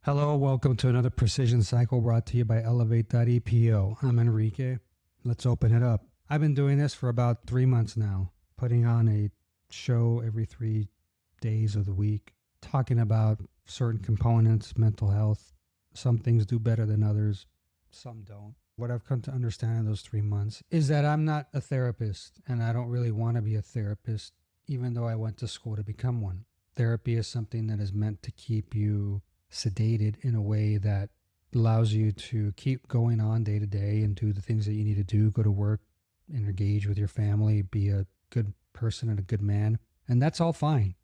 Hello, welcome to another Precision Cycle brought to you by Elevate.epo. I'm Enrique. Let's open it up. I've been doing this for about 3 months now, putting on a show every 3 days of the week, talking about certain components, mental health. Some things do better than others, some don't. What I've come to understand in those 3 months is that I'm not a therapist, and I don't really want to be a therapist, even though I went to school to become one. Therapy is something that is meant to keep you sedated in a way that allows you to keep going on day to day and do the things that you need to do, go to work, and engage with your family, be a good person and a good man. And that's all fine.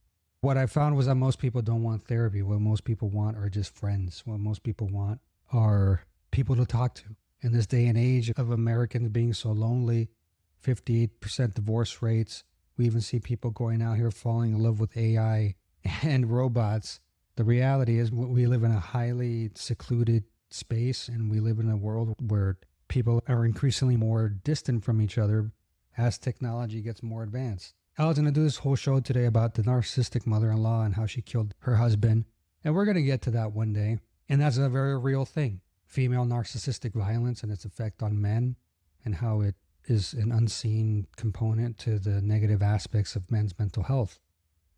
What I found was that most people don't want therapy. What most people want are just friends. What most people want are people to talk to. In this day and age of Americans being so lonely, 58% divorce rates, we even see people going out here falling in love with AI and robots. The reality is we live in a highly secluded space, and we live in a world where people are increasingly more distant from each other as technology gets more advanced. I was going to do this whole show today about the narcissistic mother-in-law and how she killed her husband, and we're going to get to that one day, and that's a very real thing. Female narcissistic violence and its effect on men, and how it is an unseen component to the negative aspects of men's mental health.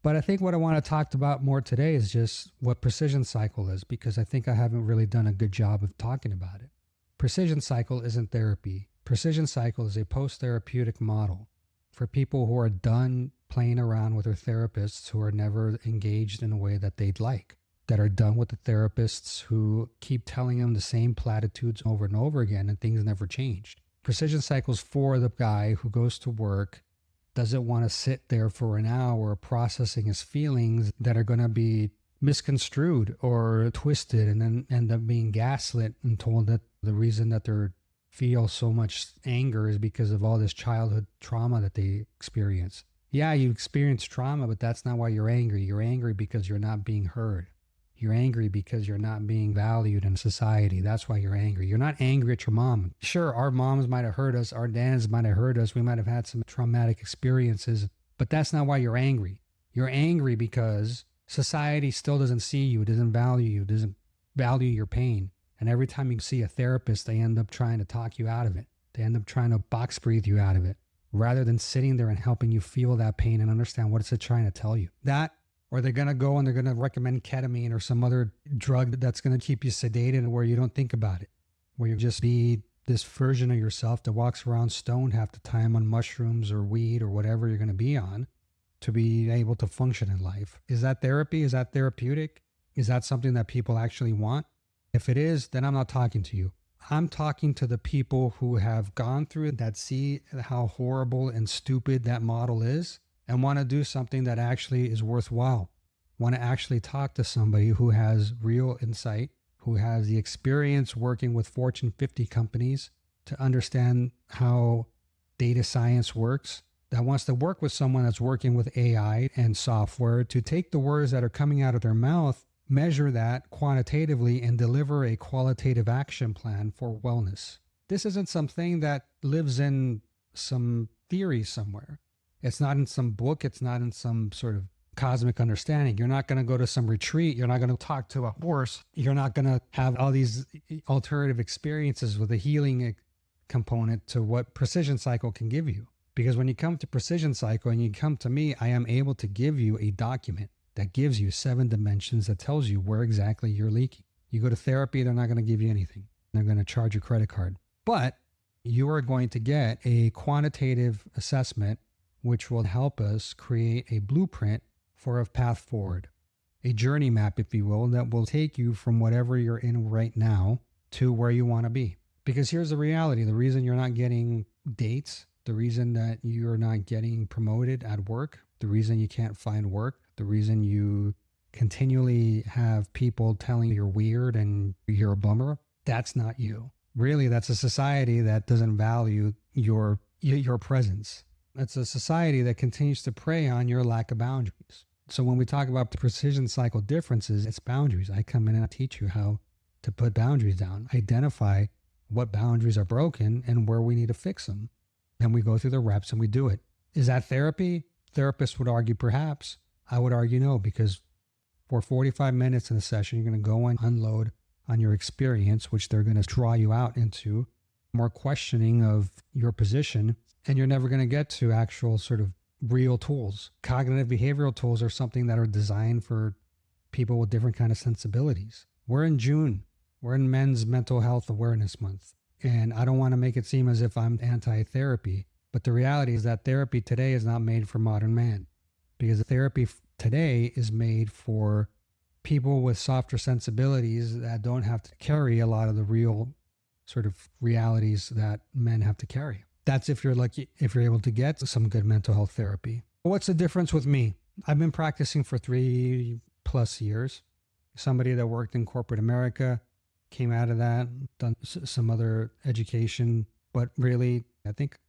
But I think what I want to talk about more today is just what Precision Cycle is, because I think I haven't really done a good job of talking about it. Precision Cycle isn't therapy. Precision Cycle is a post-therapeutic model for people who are done playing around with their therapists who are never engaged in a way that they'd like, that are done with the therapists who keep telling them the same platitudes over and over again and things never changed. Precision Cycle's for the guy who goes to work, doesn't want to sit there for an hour processing his feelings that are going to be misconstrued or twisted and then end up being gaslit and told that the reason that they feel so much anger is because of all this childhood trauma that they experience. Yeah, you experience trauma, but that's not why you're angry. You're angry because you're not being heard. You're angry because you're not being valued in society. That's why you're angry. You're not angry at your mom. Sure, our moms might have hurt us. Our dads might have hurt us. We might have had some traumatic experiences, but that's not why you're angry. You're angry because society still doesn't see you, doesn't value you, doesn't value your pain. And every time you see a therapist, they end up trying to talk you out of it. They end up trying to box breathe you out of it, rather than sitting there and helping you feel that pain and understand what it's trying to tell you. That, or they're going to go and they're going to recommend ketamine or some other drug that's going to keep you sedated where you don't think about it, where you just be this version of yourself that walks around stoned half the time on mushrooms or weed or whatever you're going to be on to be able to function in life. Is that therapy? Is that therapeutic? Is that something that people actually want? If it is, then I'm not talking to you. I'm talking to the people who have gone through it, that see how horrible and stupid that model is, and want to do something that actually is worthwhile. Want to actually talk to somebody who has real insight, who has the experience working with Fortune 50 companies to understand how data science works, that wants to work with someone that's working with AI and software to take the words that are coming out of their mouth, measure that quantitatively, and deliver a qualitative action plan for wellness. This isn't something that lives in some theory somewhere. It's not in some book. It's not in some sort of cosmic understanding. You're not going to go to some retreat. You're not going to talk to a horse. You're not going to have all these alternative experiences with a healing component to what Precision Cycle can give you. Because when you come to Precision Cycle and you come to me, I am able to give you a document that gives you 7 dimensions that tells you where exactly you're leaking. You go to therapy, they're not going to give you anything. They're going to charge your credit card. But you are going to get a quantitative assessment which will help us create a blueprint for a path forward, a journey map, if you will, that will take you from whatever you're in right now to where you want to be. Because here's the reality. The reason you're not getting dates, the reason that you're not getting promoted at work, the reason you can't find work, the reason you continually have people telling you you're weird and you're a bummer, that's not you. Really, that's a society that doesn't value your presence. It's a society that continues to prey on your lack of boundaries. So when we talk about the Precision Cycle differences, it's boundaries. I come in and I teach you how to put boundaries down, identify what boundaries are broken and where we need to fix them. And we go through the reps and we do it. Is that therapy? Therapists would argue perhaps. I would argue no, because For 45 minutes in a session, you're going to go and unload on your experience, which they're going to draw you out into more questioning of your position. And you're never going to get to actual sort of real tools. Cognitive behavioral tools are something that are designed for people with different kind of sensibilities. We're in June. We're in Men's Mental Health Awareness Month. And I don't want to make it seem as if I'm anti-therapy, but the reality is that therapy today is not made for modern man, because therapy today is made for people with softer sensibilities that don't have to carry a lot of the real sort of realities that men have to carry. That's if you're lucky, if you're able to get some good mental health therapy. What's the difference with me? I've been practicing for 3+ years. Somebody that worked in corporate America, came out of that, done some other education, but really, I think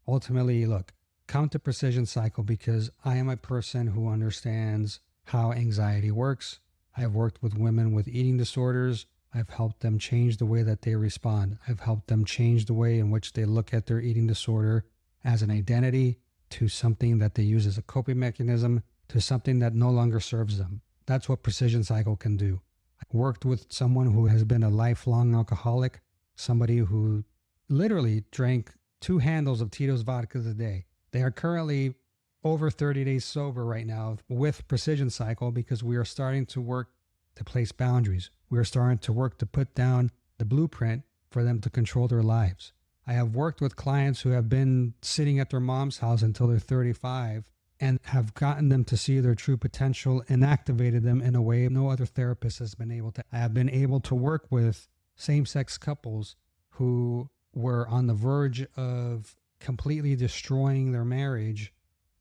ultimately, look, come to PrecisionCycle because I am a person who understands how anxiety works. I've worked with women with eating disorders. I've helped them change the way that they respond. I've helped them change the way in which they look at their eating disorder as an identity, to something that they use as a coping mechanism, to something that no longer serves them. That's what PrecisionCycle can do. I worked with someone who has been a lifelong alcoholic, somebody who literally drank 2 handles of Tito's vodkas a day. They are currently over 30 days sober right now with PrecisionCycle because we are starting to work to place boundaries. We are starting to work to put down the blueprint for them to control their lives. I have worked with clients who have been sitting at their mom's house until they're 35 and have gotten them to see their true potential and activated them in a way no other therapist has been able to. I have been able to work with same-sex couples who were on the verge of completely destroying their marriage,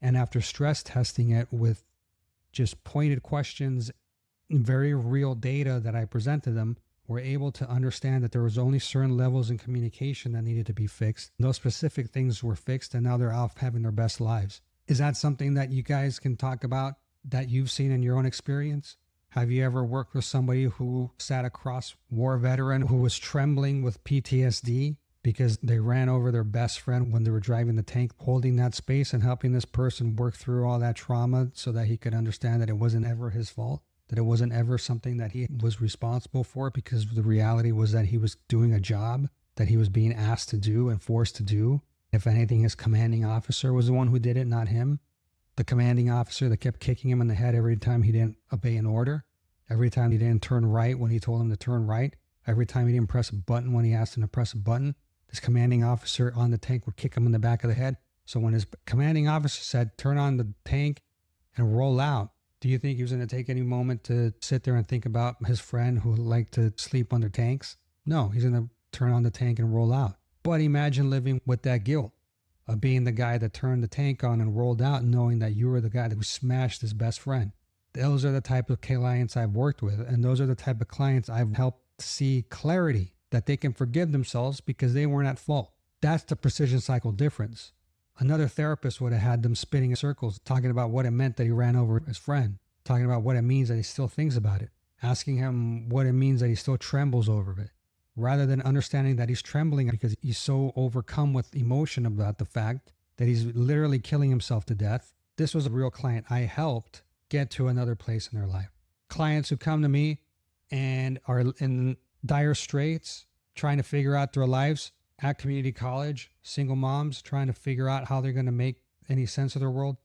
and after stress testing it with just pointed questions, very real data that I presented them, were able to understand that there was only certain levels in communication that needed to be fixed. Those specific things were fixed, and now they're off having their best lives. Is that something that you guys can talk about that you've seen in your own experience? Have you ever worked with somebody who sat across war veteran who was trembling with PTSD because they ran over their best friend when they were driving the tank, holding that space and helping this person work through all that trauma so that he could understand that it wasn't ever his fault, that it wasn't ever something that he was responsible for, because the reality was that he was doing a job that he was being asked to do and forced to do. If anything, his commanding officer was the one who did it, not him. The commanding officer that kept kicking him in the head every time he didn't obey an order, every time he didn't turn right when he told him to turn right, every time he didn't press a button when he asked him to press a button. This commanding officer on the tank would kick him in the back of the head. So when his commanding officer said, turn on the tank and roll out, do you think he was going to take any moment to sit there and think about his friend who liked to sleep under tanks? No, he's going to turn on the tank and roll out. But imagine living with that guilt of being the guy that turned the tank on and rolled out, knowing that you were the guy that smashed his best friend. Those are the type of clients I've worked with, and those are the type of clients I've helped see clarity, that they can forgive themselves because they weren't at fault. That's the PrecisionCycle difference. Another therapist would have had them spinning in circles, talking about what it meant that he ran over his friend, talking about what it means that he still thinks about it, asking him what it means that he still trembles over it, rather than understanding that he's trembling because he's so overcome with emotion about the fact that he's literally killing himself to death. This was a real client I helped get to another place in their life. Clients who come to me and are in dire straits, trying to figure out their lives at community college, single moms trying to figure out how they're going to make any sense of their world.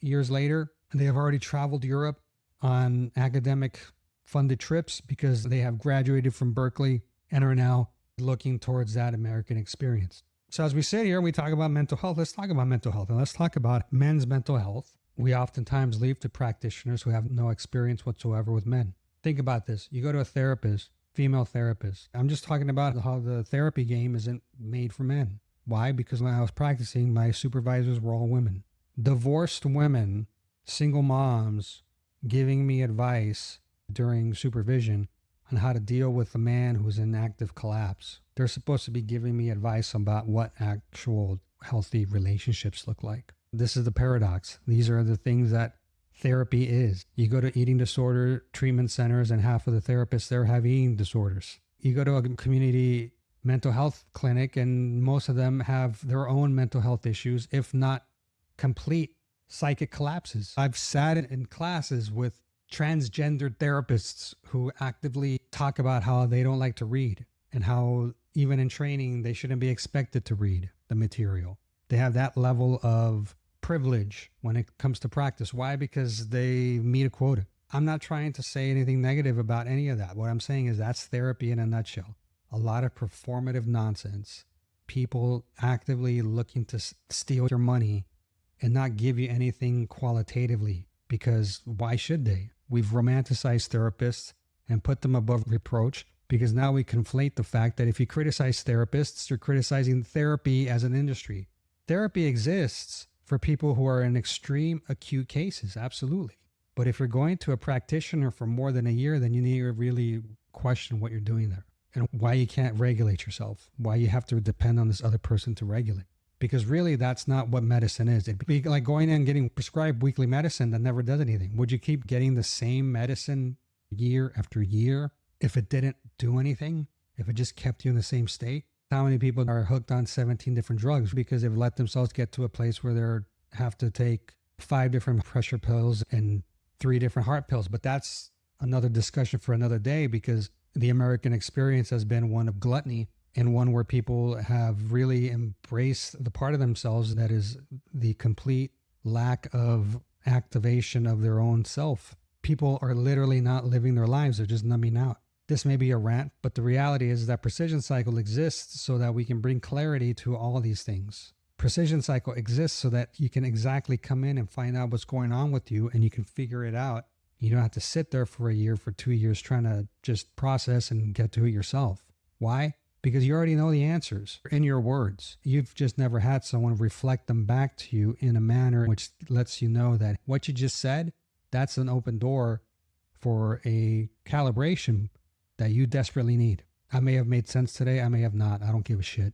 Years later, they have already traveled Europe on academic funded trips because they have graduated from Berkeley and are now looking towards that American experience. So as we sit here and we talk about mental health, let's talk about mental health, and let's talk about men's mental health. We oftentimes leave to practitioners who have no experience whatsoever with men. Think about this. You go to a therapist, female therapist. I'm just talking about how the therapy game isn't made for men. Why? Because when I was practicing, my supervisors were all women. Divorced women, single moms, giving me advice during supervision on how to deal with a man who's in active collapse. They're supposed to be giving me advice about what actual healthy relationships look like. This is the paradox. These are the things that therapy is. You go to eating disorder treatment centers and half of the therapists there have eating disorders. You go to a community mental health clinic and most of them have their own mental health issues, if not complete psychic collapses. I've sat in classes with transgendered therapists who actively talk about how they don't like to read and how even in training they shouldn't be expected to read the material. They have that level of privilege when it comes to practice. Why? Because they meet a quota. I'm not trying to say anything negative about any of that. What I'm saying is that's therapy in a nutshell. A lot of performative nonsense. People actively looking to steal your money and not give you anything qualitatively, because why should they? We've romanticized therapists and put them above reproach, because now we conflate the fact that if you criticize therapists, you're criticizing therapy as an industry. Therapy exists for people who are in extreme acute cases, absolutely. But if you're going to a practitioner for more than a year, then you need to really question what you're doing there and why you can't regulate yourself, why you have to depend on this other person to regulate. Because really, that's not what medicine is. It'd be like going in and getting prescribed weekly medicine that never does anything. Would you keep getting the same medicine year after year if it didn't do anything? If it just kept you in the same state? How many people are hooked on 17 different drugs because they've let themselves get to a place where they have to take 5 different pressure pills and 3 different heart pills? But that's another discussion for another day, because the American experience has been one of gluttony and one where people have really embraced the part of themselves that is the complete lack of activation of their own self. People are literally not living their lives. They're just numbing out. This may be a rant, but the reality is that PrecisionCycle exists so that we can bring clarity to all these things. PrecisionCycle exists so that you can exactly come in and find out what's going on with you, and you can figure it out. You don't have to sit there for a year, for 2 years, trying to just process and get to it yourself. Why? Because you already know the answers in your words. You've just never had someone reflect them back to you in a manner which lets you know that what you just said, that's an open door for a calibration that you desperately need. I may have made sense today. I may have not. I don't give a shit.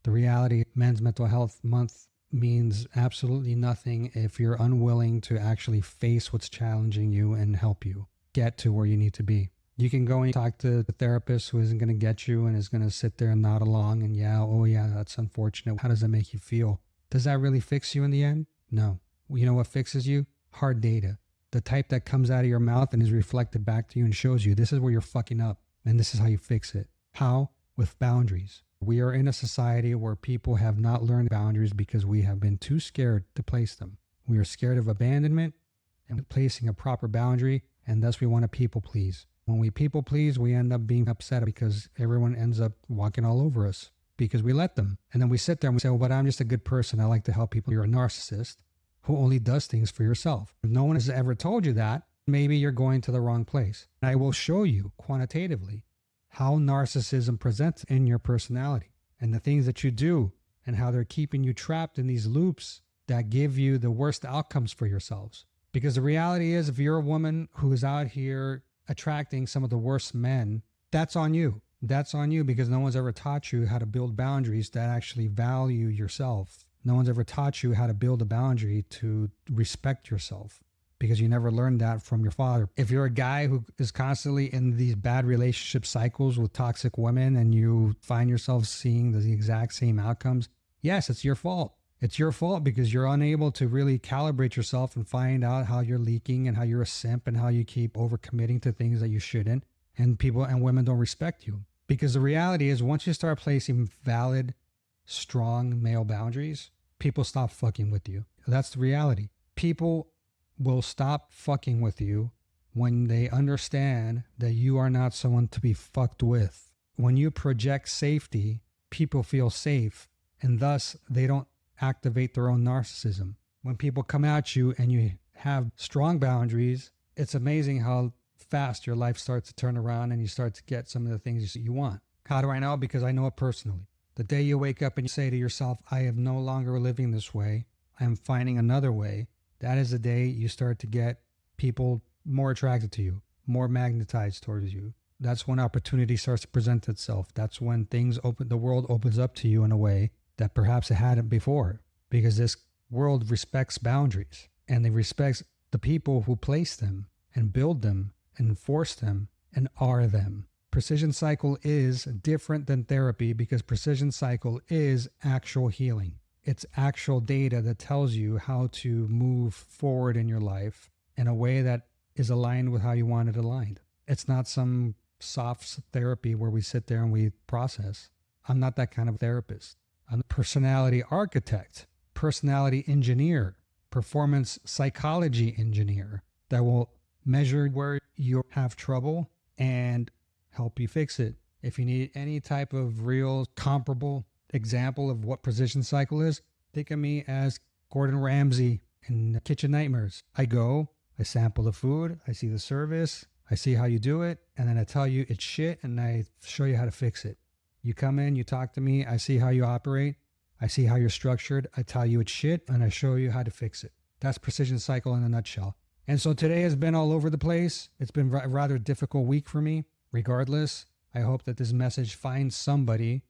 The reality, Men's Mental Health Month means absolutely nothing if you're unwilling to actually face what's challenging you and help you get to where you need to be. You can go and talk to the therapist who isn't going to get you and is going to sit there and nod along and oh yeah, that's unfortunate. How does that make you feel? Does that really fix you in the end? No. You know what fixes you? Hard data. The type that comes out of your mouth and is reflected back to you and shows you this is where you're fucking up and this is how you fix it. How? With boundaries. We are in a society where people have not learned boundaries because we have been too scared to place them. We are scared of abandonment and placing a proper boundary, and thus we want to people please. When we people please, we end up being upset because everyone ends up walking all over us because we let them. And then we sit there and we say, well, but I'm just a good person. I like to help people. You're a narcissist who only does things for yourself. If no one has ever told you that, maybe you're going to the wrong place. And I will show you quantitatively how narcissism presents in your personality and the things that you do and how they're keeping you trapped in these loops that give you the worst outcomes for yourselves. Because the reality is, if you're a woman who is out here attracting some of the worst men, that's on you. That's on you because no one's ever taught you how to build boundaries that actually value yourself. No one's ever taught you how to build a boundary to respect yourself because you never learned that from your father. If you're a guy who is constantly in these bad relationship cycles with toxic women and you find yourself seeing the exact same outcomes, yes, it's your fault. It's your fault because you're unable to really calibrate yourself and find out how you're leaking and how you're a simp and how you keep overcommitting to things that you shouldn't. And people and women don't respect you. Because the reality is, once you start placing valid, strong male boundaries, people stop fucking with you. That's the reality. People will stop fucking with you when they understand that you are not someone to be fucked with. When you project safety, people feel safe, and thus they don't activate their own narcissism. When people come at you and you have strong boundaries, it's amazing how fast your life starts to turn around and you start to get some of the things you want. How do I know? Because I know it personally. The day you wake up and you say to yourself, I am no longer living this way, I am finding another way, that is the day you start to get people more attracted to you, more magnetized towards you. That's when opportunity starts to present itself. That's when things open, the world opens up to you in a way that perhaps it hadn't before, because this world respects boundaries and they respect the people who place them and build them and enforce them and are them. PrecisionCycle is different than therapy because PrecisionCycle is actual healing. It's actual data that tells you how to move forward in your life in a way that is aligned with how you want it aligned. It's not some soft therapy where we sit there and we process. I'm not that kind of therapist. I'm a personality architect, personality engineer, performance psychology engineer that will measure where you have trouble and help you fix it. If you need any type of real comparable example of what Precision Cycle is, think of me as Gordon Ramsay in Kitchen Nightmares. I go, I sample the food, I see the service, I see how you do it, and then I tell you it's shit and I show you how to fix it. You come in, you talk to me, I see how you operate, I see how you're structured, I tell you it's shit, and I show you how to fix it. That's Precision Cycle in a nutshell. And so today has been all over the place. It's been a rather difficult week for me. Regardless, I hope that this message finds somebody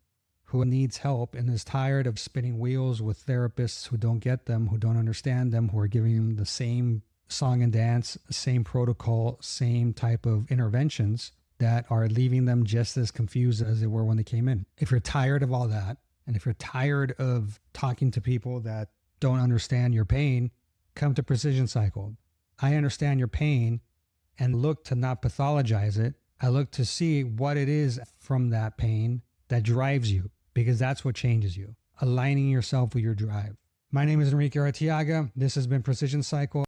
who needs help and is tired of spinning wheels with therapists who don't get them, who don't understand them, who are giving them the same song and dance, same protocol, same type of interventions that are leaving them just as confused as they were when they came in. If you're tired of all that, and if you're tired of talking to people that don't understand your pain, come to Precision Cycle. I understand your pain and look to not pathologize it. I look to see what it is from that pain that drives you, because that's what changes you, aligning yourself with your drive. My name is Enrique Artiaga. This has been Precision Cycle.